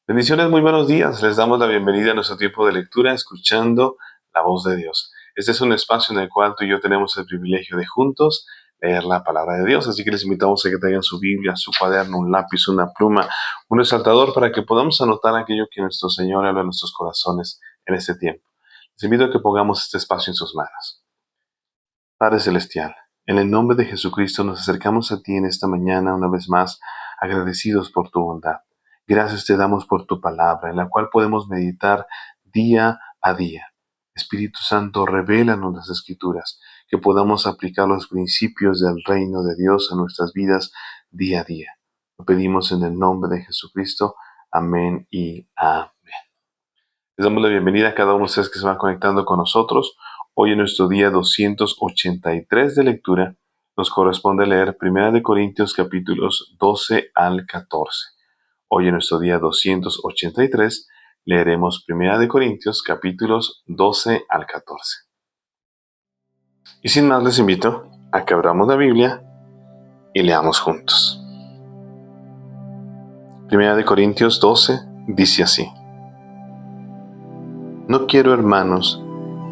Bendiciones, muy buenos días. Les damos la bienvenida a nuestro tiempo de lectura, escuchando la voz de Dios. Este es un espacio en el cual tú y yo tenemos el privilegio de juntos leer la palabra de Dios. Así que les invitamos a que traigan su Biblia, su cuaderno, un lápiz, una pluma, un resaltador para que podamos anotar aquello que nuestro Señor habla a nuestros corazones en este tiempo. Les invito a que pongamos este espacio en sus manos. Padre Celestial, en el nombre de Jesucristo nos acercamos a ti en esta mañana una vez más, agradecidos por tu bondad. Gracias te damos por tu palabra, en la cual podemos meditar día a día. Espíritu Santo, revélanos las Escrituras, que podamos aplicar los principios del reino de Dios a nuestras vidas día a día. Lo pedimos en el nombre de Jesucristo. Amén y amén. Les damos la bienvenida a cada uno de ustedes que se van conectando con nosotros. Hoy en nuestro día 283 de lectura nos corresponde leer 1 Corintios capítulos 12 al 14. Hoy en nuestro día 283 leeremos 1 Corintios capítulos 12 al 14. Y sin más les invito a que abramos la Biblia y leamos juntos. 1 Corintios 12 dice así: No quiero, hermanos,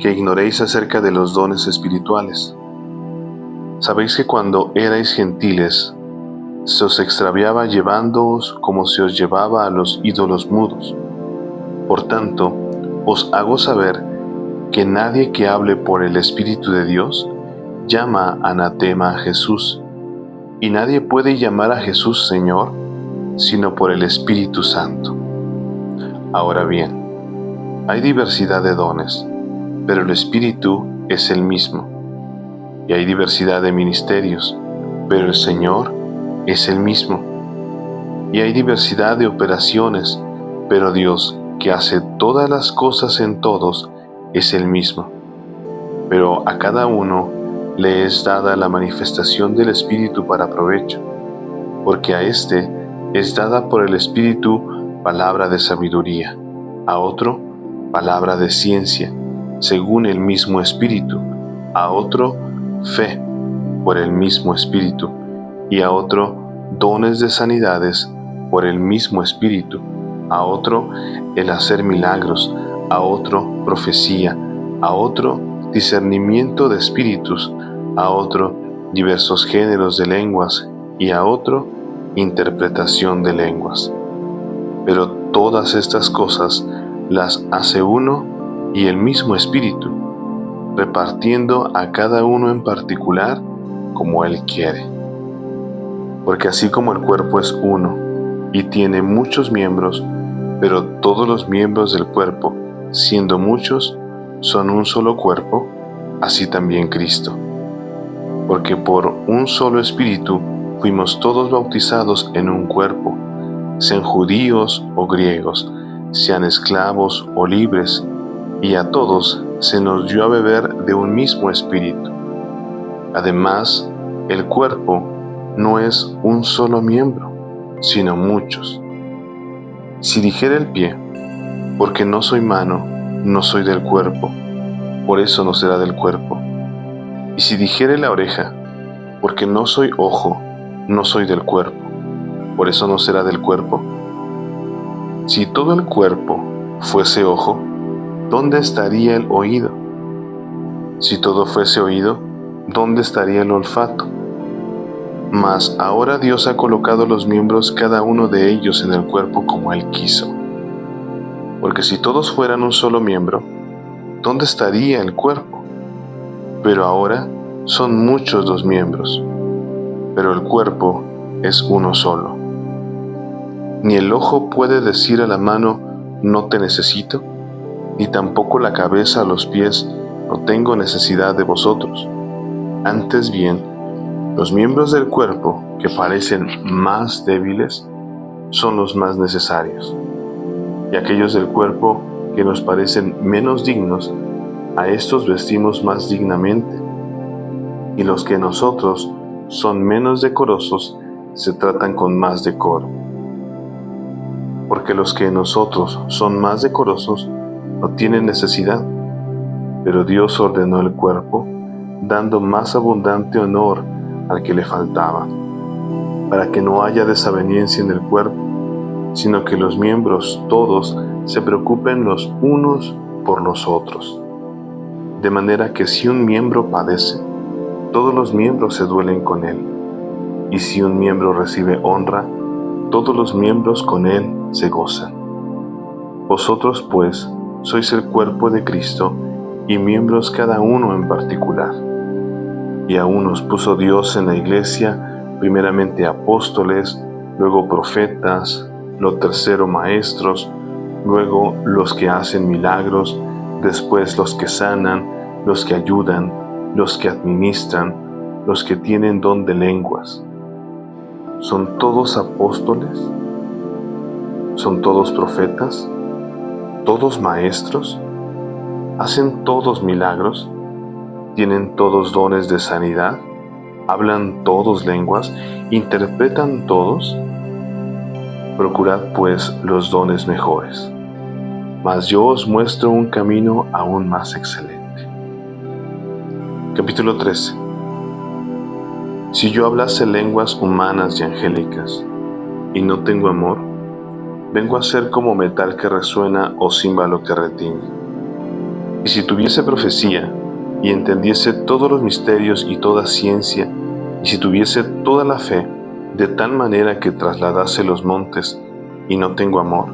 que ignoréis acerca de los dones espirituales. Sabéis que cuando erais gentiles, se os extraviaba llevándoos como se os llevaba a los ídolos mudos. Por tanto, os hago saber que nadie que hable por el Espíritu de Dios llama anatema a Jesús, y nadie puede llamar a Jesús Señor, sino por el Espíritu Santo. Ahora bien, hay diversidad de dones, pero el Espíritu es el mismo. Y hay diversidad de ministerios, pero el Señor es el mismo. Y hay diversidad de operaciones, pero Dios, que hace todas las cosas en todos, es el mismo. Pero a cada uno le es dada la manifestación del Espíritu para provecho, porque a éste es dada por el Espíritu palabra de sabiduría, a otro palabra de ciencia, según el mismo Espíritu, a otro fe, por el mismo Espíritu, y a otro dones de sanidades, por el mismo Espíritu, a otro el hacer milagros, a otro profecía, a otro discernimiento de espíritus, a otro diversos géneros de lenguas, y a otro interpretación de lenguas. Pero todas estas cosas las hace uno y el mismo Espíritu, repartiendo a cada uno en particular como Él quiere. Porque así como el cuerpo es uno y tiene muchos miembros, pero todos los miembros del cuerpo, siendo muchos, son un solo cuerpo, así también Cristo. Porque por un solo Espíritu fuimos todos bautizados en un cuerpo, sean judíos o griegos, sean esclavos o libres, y a todos se nos dio a beber de un mismo espíritu. Además, el cuerpo no es un solo miembro, sino muchos. Si dijera el pie, porque no soy mano, no soy del cuerpo, por eso no será del cuerpo. Y si dijere la oreja, porque no soy ojo, no soy del cuerpo, por eso no será del cuerpo. Si todo el cuerpo fuese ojo, ¿dónde estaría el oído? Si todo fuese oído, ¿dónde estaría el olfato? Mas ahora Dios ha colocado los miembros cada uno de ellos en el cuerpo como Él quiso. Porque si todos fueran un solo miembro, ¿dónde estaría el cuerpo? Pero ahora son muchos los miembros, pero el cuerpo es uno solo. Ni el ojo puede decir a la mano, no te necesito, ni tampoco la cabeza a los pies, no tengo necesidad de vosotros. Antes bien, los miembros del cuerpo que parecen más débiles son los más necesarios, y aquellos del cuerpo que nos parecen menos dignos, a estos vestimos más dignamente, y los que nosotros son menos decorosos se tratan con más decoro. Porque los que nosotros son más decorosos no tienen necesidad, pero Dios ordenó el cuerpo, dando más abundante honor al que le faltaba, para que no haya desaveniencia en el cuerpo, sino que los miembros todos se preocupen los unos por los otros. De manera que si un miembro padece, todos los miembros se duelen con él. Y si un miembro recibe honra, todos los miembros con él se gozan. Vosotros, pues, sois el cuerpo de Cristo y miembros cada uno en particular. Y a unos puso Dios en la iglesia, primeramente apóstoles, luego profetas, lo tercero maestros, luego los que hacen milagros, después los que sanan, los que ayudan, los que administran, los que tienen don de lenguas. ¿Son todos apóstoles? ¿Son todos profetas? ¿Todos maestros? ¿Hacen todos milagros? ¿Tienen todos dones de sanidad? ¿Hablan todos lenguas? ¿Interpretan todos? Procurad pues los dones mejores. Mas yo os muestro un camino aún más excelente. Capítulo 13. Si yo hablase lenguas humanas y angélicas, y no tengo amor, vengo a ser como metal que resuena o címbalo que retiñe. Y si tuviese profecía, y entendiese todos los misterios y toda ciencia, y si tuviese toda la fe, de tal manera que trasladase los montes, y no tengo amor,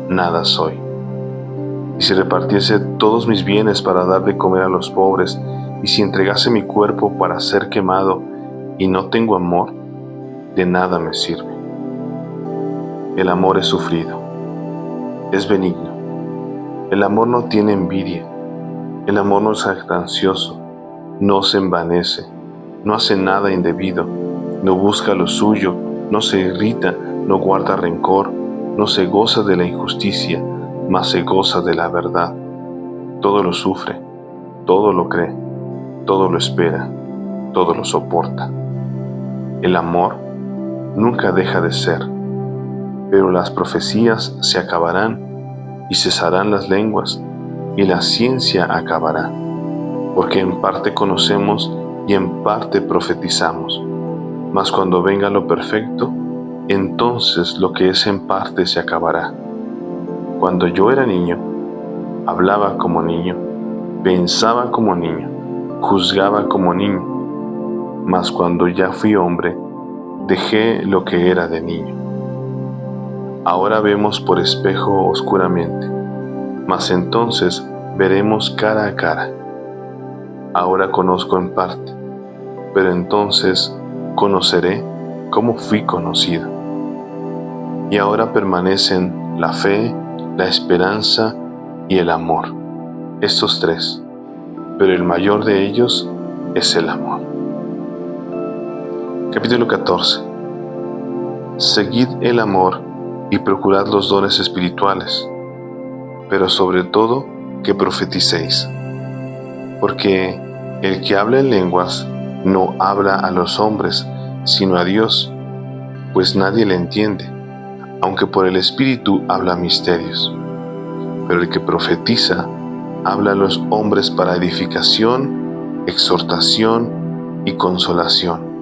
nada soy. Y si repartiese todos mis bienes para dar de comer a los pobres, y si entregase mi cuerpo para ser quemado, y no tengo amor, de nada me sirve. El amor es sufrido, es benigno. El amor no tiene envidia. El amor no es jactancioso, no se envanece, no hace nada indebido, no busca lo suyo, no se irrita, no guarda rencor, no se goza de la injusticia, mas se goza de la verdad. Todo lo sufre, todo lo cree, todo lo espera, todo lo soporta. El amor nunca deja de ser, pero las profecías se acabarán y cesarán las lenguas y la ciencia acabará, porque en parte conocemos y en parte profetizamos. Mas cuando venga lo perfecto, entonces lo que es en parte se acabará. Cuando yo era niño, hablaba como niño, pensaba como niño, juzgaba como niño. Mas cuando ya fui hombre, dejé lo que era de niño. Ahora vemos por espejo oscuramente, mas entonces veremos cara a cara. Ahora conozco en parte, pero entonces conoceré como fui conocido. Y ahora permanecen la fe, la esperanza y el amor, estos tres, pero el mayor de ellos es el amor. Capítulo 14. Seguid el amor y procurad los dones espirituales, pero sobre todo que profeticéis. Porque el que habla en lenguas no habla a los hombres, sino a Dios, pues nadie le entiende, aunque por el Espíritu habla misterios. Pero el que profetiza habla a los hombres para edificación, exhortación y consolación.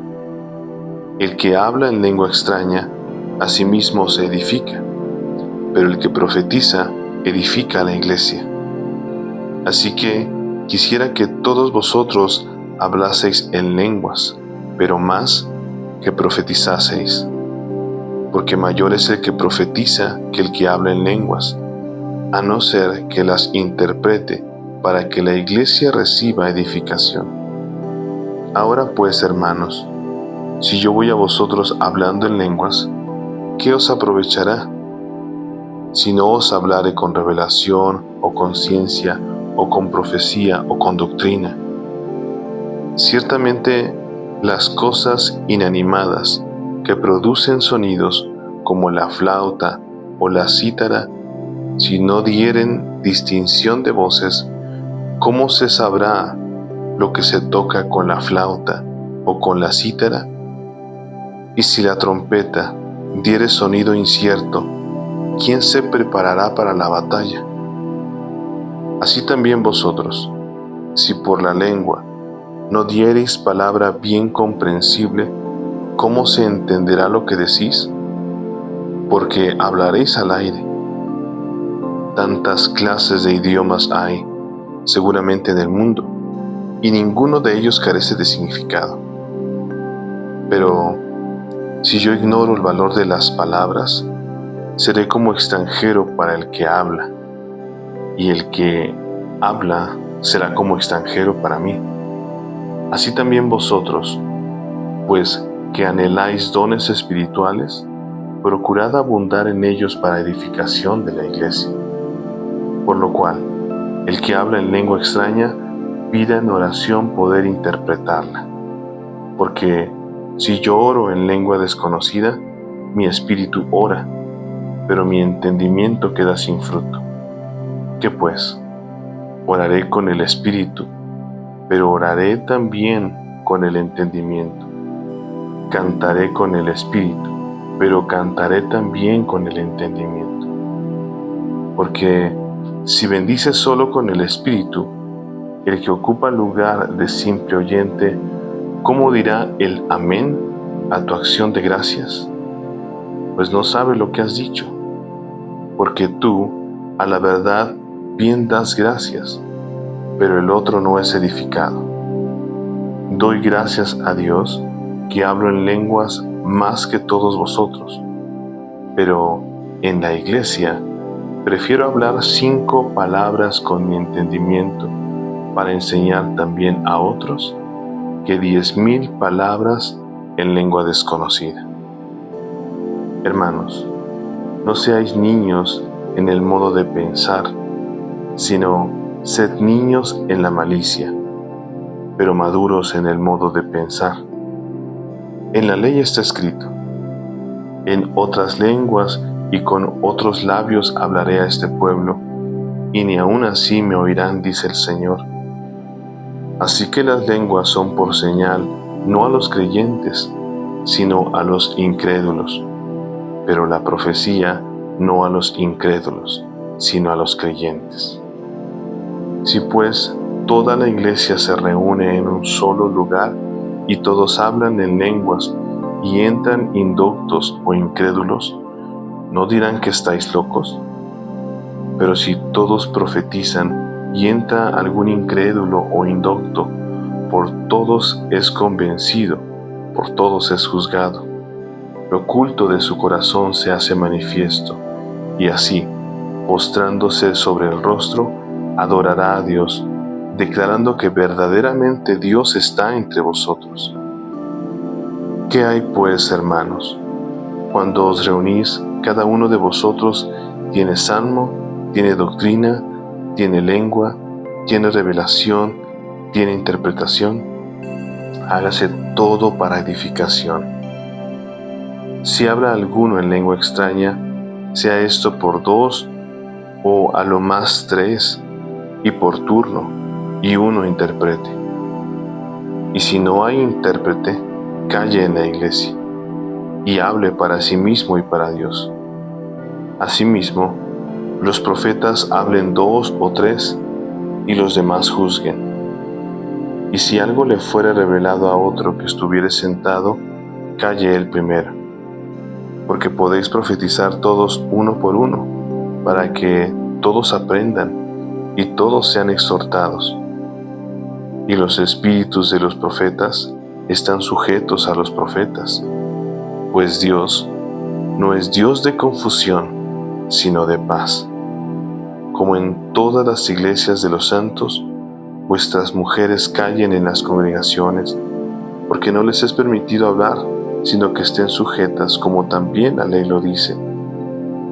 El que habla en lengua extraña, a sí mismo se edifica, pero el que profetiza edifica a la iglesia. Así que quisiera que todos vosotros hablaseis en lenguas, pero más que profetizaseis, porque mayor es el que profetiza que el que habla en lenguas, a no ser que las interprete para que la iglesia reciba edificación. Ahora pues, hermanos, si yo voy a vosotros hablando en lenguas, ¿qué os aprovechará? Si no os hablare con revelación o con ciencia o con profecía o con doctrina. Ciertamente las cosas inanimadas que producen sonidos como la flauta o la cítara, si no dieren distinción de voces, ¿cómo se sabrá lo que se toca con la flauta o con la cítara? Y si la trompeta diere sonido incierto, ¿quién se preparará para la batalla? Así también vosotros, si por la lengua no diereis palabra bien comprensible, ¿cómo se entenderá lo que decís? porque hablaréis al aire. Tantas clases de idiomas hay, seguramente en el mundo, y ninguno de ellos carece de significado. Pero si yo ignoro el valor de las palabras, seré como extranjero para el que habla, y el que habla será como extranjero para mí. Así también vosotros, pues que anheláis dones espirituales, procurad abundar en ellos para edificación de la iglesia. Por lo cual, el que habla en lengua extraña, pida en oración poder interpretarla. Porque si yo oro en lengua desconocida, mi espíritu ora, pero mi entendimiento queda sin fruto. ¿Qué pues? Oraré con el espíritu, pero oraré también con el entendimiento. Cantaré con el espíritu, pero cantaré también con el entendimiento. Porque si bendices solo con el espíritu, el que ocupa lugar de simple oyente, ¿cómo dirá el amén a tu acción de gracias? Pues no sabe lo que has dicho, porque tú, a la verdad, bien das gracias, pero el otro no es edificado. Doy gracias a Dios que hablo en lenguas más que todos vosotros, pero en la iglesia prefiero hablar 5 palabras con mi entendimiento para enseñar también a otros que 10,000 palabras en lengua desconocida. Hermanos, no seáis niños en el modo de pensar, sino sed niños en la malicia, pero maduros en el modo de pensar. En la ley está escrito: en otras lenguas y con otros labios hablaré a este pueblo, y ni aun así me oirán, dice el Señor. Así que las lenguas son por señal no a los creyentes, sino a los incrédulos, pero la profecía no a los incrédulos, sino a los creyentes. Si pues toda la iglesia se reúne en un solo lugar y todos hablan en lenguas y entran indoctos o incrédulos, ¿no dirán que estáis locos? Pero si todos profetizan y entra algún incrédulo o indocto, por todos es convencido, por todos es juzgado. Lo oculto de su corazón se hace manifiesto, y así, postrándose sobre el rostro, adorará a Dios, declarando que verdaderamente Dios está entre vosotros. ¿Qué hay pues, hermanos? Cuando os reunís, cada uno de vosotros tiene salmo, tiene doctrina, tiene lengua, tiene revelación, tiene interpretación. Hágase todo para edificación. Si habla alguno en lengua extraña, sea esto por 2 o a lo más 3, y por turno, y uno interprete. Y si no hay intérprete, calle en la iglesia, y hable para sí mismo y para Dios. Asimismo, los profetas hablen 2 o 3, y los demás juzguen. Y si algo le fuere revelado a otro que estuviere sentado, calle él primero, porque podéis profetizar todos uno por uno, para que todos aprendan y todos sean exhortados. Y los espíritus de los profetas están sujetos a los profetas, pues Dios no es Dios de confusión, sino de paz. Como en todas las iglesias de los santos, vuestras mujeres callen en las congregaciones, porque no les es permitido hablar, sino que estén sujetas, como también la ley lo dice.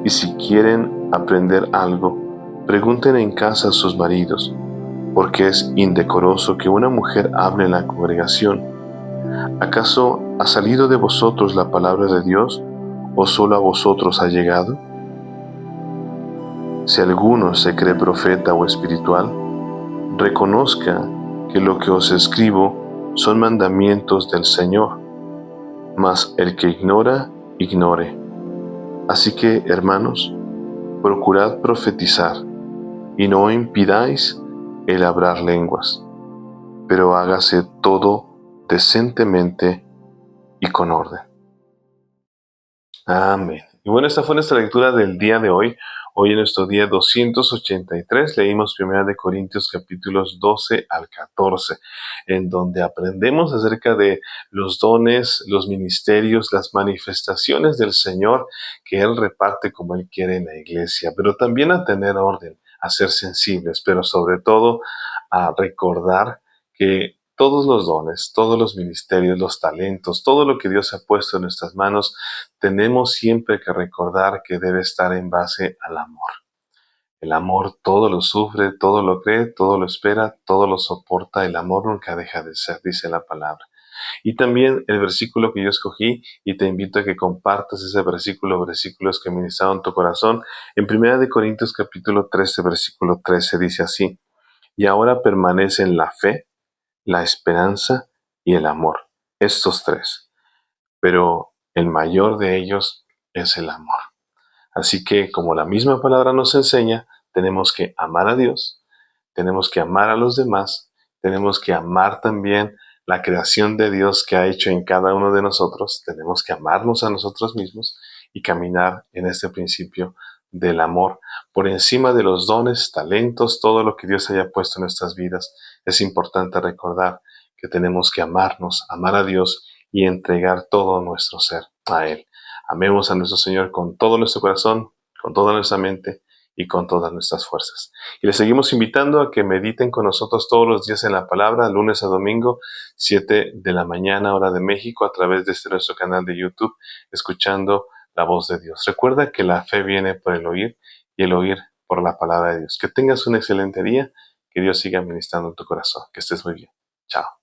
Y si quieren aprender algo, pregunten en casa a sus maridos, porque es indecoroso que una mujer hable en la congregación. ¿Acaso ha salido de vosotros la palabra de Dios, o solo a vosotros ha llegado? Si alguno se cree profeta o espiritual, reconozca que lo que os escribo son mandamientos del Señor, mas el que ignora, ignore. Así que, hermanos, procurad profetizar, y no impidáis el hablar lenguas, pero hágase todo decentemente y con orden. Amén. Y bueno, esta fue nuestra lectura del día de hoy. Hoy en nuestro día 283 leímos 1 de Corintios capítulos 12 al 14, en donde aprendemos acerca de los dones, los ministerios, las manifestaciones del Señor que Él reparte como Él quiere en la iglesia, pero también a tener orden, a ser sensibles, pero sobre todo a recordar que todos los dones, todos los ministerios, los talentos, todo lo que Dios ha puesto en nuestras manos, tenemos siempre que recordar que debe estar en base al amor. El amor todo lo sufre, todo lo cree, todo lo espera, todo lo soporta. El amor nunca deja de ser, dice la palabra. Y también el versículo que yo escogí, y te invito a que compartas ese versículo, versículos que ministraron tu corazón. En 1 capítulo 13, versículo 13 dice así: y ahora permanecen la fe, la esperanza y el amor. Estos tres. Pero el mayor de ellos es el amor. Así que, como la misma palabra nos enseña, tenemos que amar a Dios, tenemos que amar a los demás, tenemos que amar también la creación de Dios que ha hecho en cada uno de nosotros, tenemos que amarnos a nosotros mismos y caminar en este principio del amor por encima de los dones, talentos, todo lo que Dios haya puesto en nuestras vidas. Es importante recordar que tenemos que amarnos, amar a Dios y entregar todo nuestro ser a Él. Amemos a nuestro Señor con todo nuestro corazón, con toda nuestra mente y con todas nuestras fuerzas. Y les seguimos invitando a que mediten con nosotros todos los días en la palabra, lunes a domingo, 7 de la mañana, hora de México, a través de nuestro canal de YouTube, escuchando la voz de Dios. Recuerda que la fe viene por el oír y el oír por la palabra de Dios. Que tengas un excelente día, que Dios siga ministrando en tu corazón. Que estés muy bien. Chao.